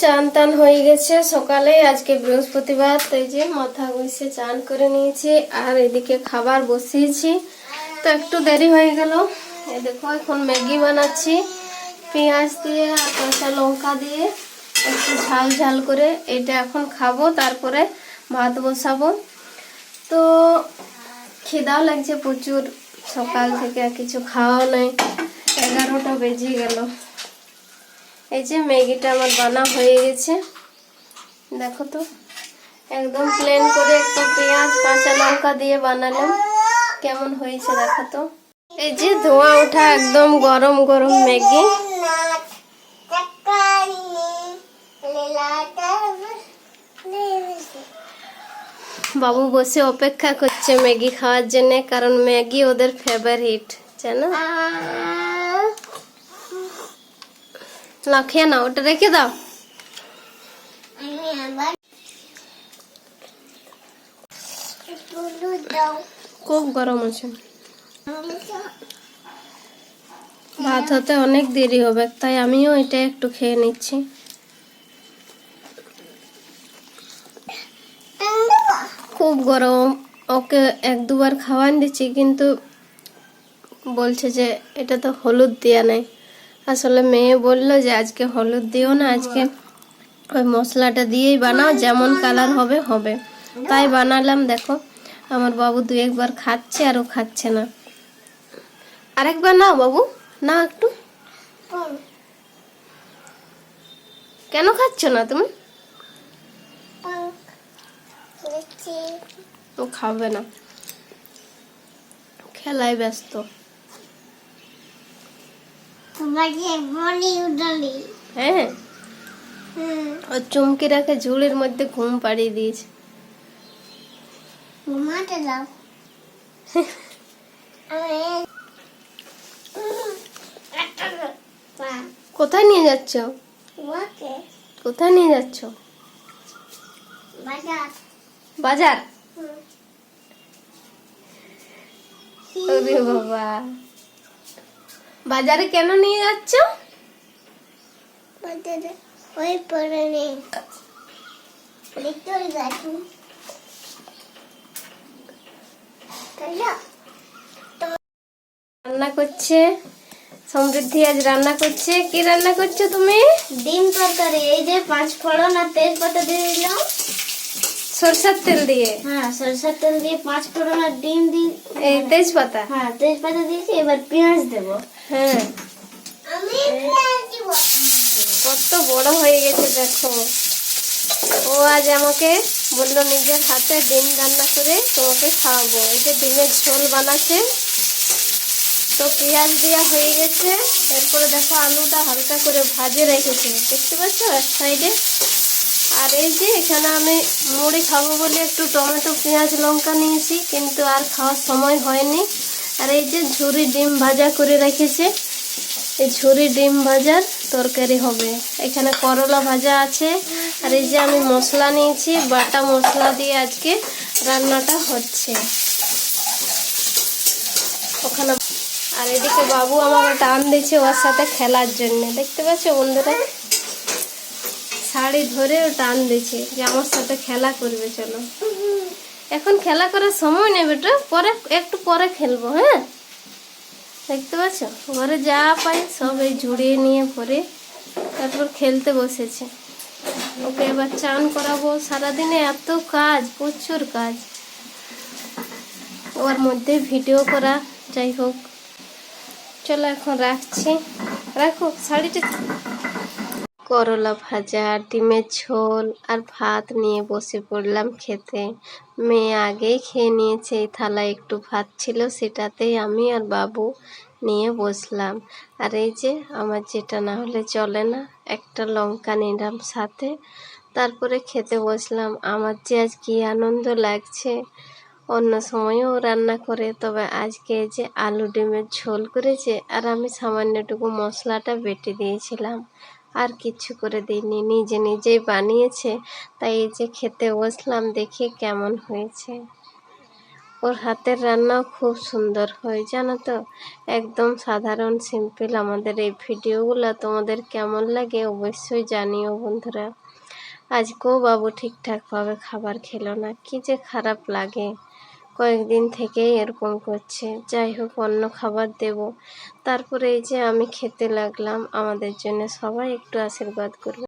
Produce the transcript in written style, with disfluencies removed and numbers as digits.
চান টান হয়ে গেছে সকালে, আজকে বৃহস্পতিবার, তাই যে মাথা ঘষে চান করে নিয়েছি আর এদিকে খাবার বসিয়েছি। তো একটু দেরি হয়ে গেল। এই দেখো এখন ম্যাগি বানাচ্ছি পেঁয়াজ দিয়ে আর কাঁচা লঙ্কা দিয়ে একটু ঝাল ঝাল করে। এটা এখন খাবো, তারপরে ভাত বসাবো। তো খিদাও লাগছে প্রচুর, সকাল থেকে আর কিছু খাওয়া নাই, 11টা বেজে গেল। এই যে ম্যাগিটা আমার বানা হয়ে গেছে, দেখো তো একদম প্লেন করে একটা পেঁয়াজ কাঁচা লঙ্কা দিয়ে বানালাম, কেমন হয়েছে দেখো তো। এই যে ধোঁয়া ওঠা একদম গরম গরম ম্যাগি। বাবু বসে অপেক্ষা করছে ম্যাগি খাওয়ার জন্য, কারণ ম্যাগি ওদের ফেভারিট, জানো। খেয়ে না, ওটা রেখে দাও। খুব গরম আছে, ভাত হতে অনেক দেরি হবে, তাই আমিও এটা একটু খেয়ে নিচ্ছি। খুব গরম, ওকে 1-2 বার খাওয়ান দিচ্ছি, কিন্তু বলছে যে এটা তো হলুদ দেওয়া নেই। আসলে মেয়ে বললো যে আজকে হলুদ দিও না, আজকে ওই মশলাটা দিয়েই বানাও, যেমন কালার হবে হবে। তাই বানালাম। দেখো আমার বাবু 2-1 বার খাচ্ছে আর ও খাচ্ছে না। আরেকবার নাও বাবু, না একটু। কেন খাচ্ছ না তুমি? ও খাবে না, খেলায় ব্যস্ত। হ্যাঁ, ও চুমকি রাখে ঝুড়ির মধ্যে ঘুম পাড়িয়ে দিয়েছে। ঘুমাতে দাও। কোথায় নিয়ে যাচ্ছ? কোথায় নিয়ে যাচ্ছ? বাজার। ওরে বাবা, বাজারে কেন নিয়ে যাচ্ছ? ওই পরে নেই, রান্না করছে সমৃদ্ধি, আজ রান্না করছে। কি রান্না করছো তুমি? ডিম তরকারি। এই যে 5 ফোড়ন আর তেজপাতা দিয়ে দিলাম, সরষের তেল দিয়ে। হ্যাঁ, সরষের তেল দিয়ে 5 ফোড়ন আর ডিম দিয়ে এই তেজপাতা। হ্যাঁ, তেজপাতা দিয়েছি। এবার পেঁয়াজ দেব। হ্যাঁ, আমি পেঁয়াজ দেব। কত বড় হয়ে গেছে দেখো। ও আজ আমাকে বললো নিজের হাতে ডিম রান্না করে তোমাকে খাওয়াবো। এই যে ডিমের ঝোল বানাচ্ছে। তো পেঁয়াজ দেওয়া হয়ে গেছে, এরপরে দেখো আলুটা হালকা করে ভাজে রেখেছে, দেখতে পাচ্ছ এক সাইডে। আর এই যে এখানে আমি মুড়ি খাবো বলে একটু টমেটো পেঁয়াজ লঙ্কা নিয়েছি, কিন্তু আর খাওয়ার সময় হয়নি। আর এই যে ঝুরি ডিম ভাজা করে রেখেছে, এই ঝুরি ডিম ভাজার তরকারি হবে। এখানে করলা ভাজা আছে। আর এই যে আমি মশলা নিয়েছি, বাটা মশলা দিয়ে আজকে রান্নাটা হচ্ছে ওখানে। আর এদিকে বাবু আমাকে টান দিচ্ছে ওর সাথে খেলার জন্য, দেখতে পাচ্ছ বন্ধুরা, শাড়ি ধরে ও টান দিচ্ছে যে আমার সাথে খেলা করবে। চলো, এখন খেলা করার সময় নেই বেটা, পরে একটু পরে খেলবো। হ্যাঁ, দেখতে পাচ্ছ ঘরে যা পাই সব এই ঝুড়িয়ে নিয়ে পরে তারপর খেলতে বসেছে। ওকে এবার চান করাবো। সারাদিনে এত কাজ, প্রচুর কাজ, ওর মধ্যে ভিডিও করা। যাই হোক, চলো এখন রাখছি, রাখো শাড়িটা। করলা ভাজা, ডিমের ঝোল আর ভাত নিয়ে বসে পড়লাম খেতে। মেয়ে আগেই খেয়ে নিয়েছে, এই থালায় একটু ভাত ছিল, সেটাতেই আমি আর বাবু নিয়ে বসলাম। আর এই যে আমার যেটা না হলে চলে না, একটা লঙ্কা নিলাম সাথে, তারপরে খেতে বসলাম। আমার যে আজ কি আনন্দ লাগছে। অন্য সময়ও রান্না করে, তবে আজকে যে আলু ডিমের ঝোল করেছে আর আমি সামান্যটুকু মশলাটা বেটে দিয়েছিলাম, আর কিছু করে দিইনি, নিজে নিজেই বানিয়েছে। তাই এই যে খেতে বসলাম, দেখি কেমন হয়েছে। ওর হাতের রান্নাও খুব সুন্দর হয় জানো তো। একদম সাধারণ সিম্পল আমাদের এই ভিডিওগুলো তোমাদের কেমন লাগে অবশ্যই জানিও বন্ধুরা। আজকেও বাবু ঠিকঠাকভাবে খাবার খেলো না, কি যে খারাপ লাগে। কয়েকদিন থেকেই এরকম করছে। যাই হোক, অন্য খাবার দেব। তারপরে এই যে আমি খেতে লাগলাম। আমাদের জন্য সবাই একটু আশীর্বাদ করবে।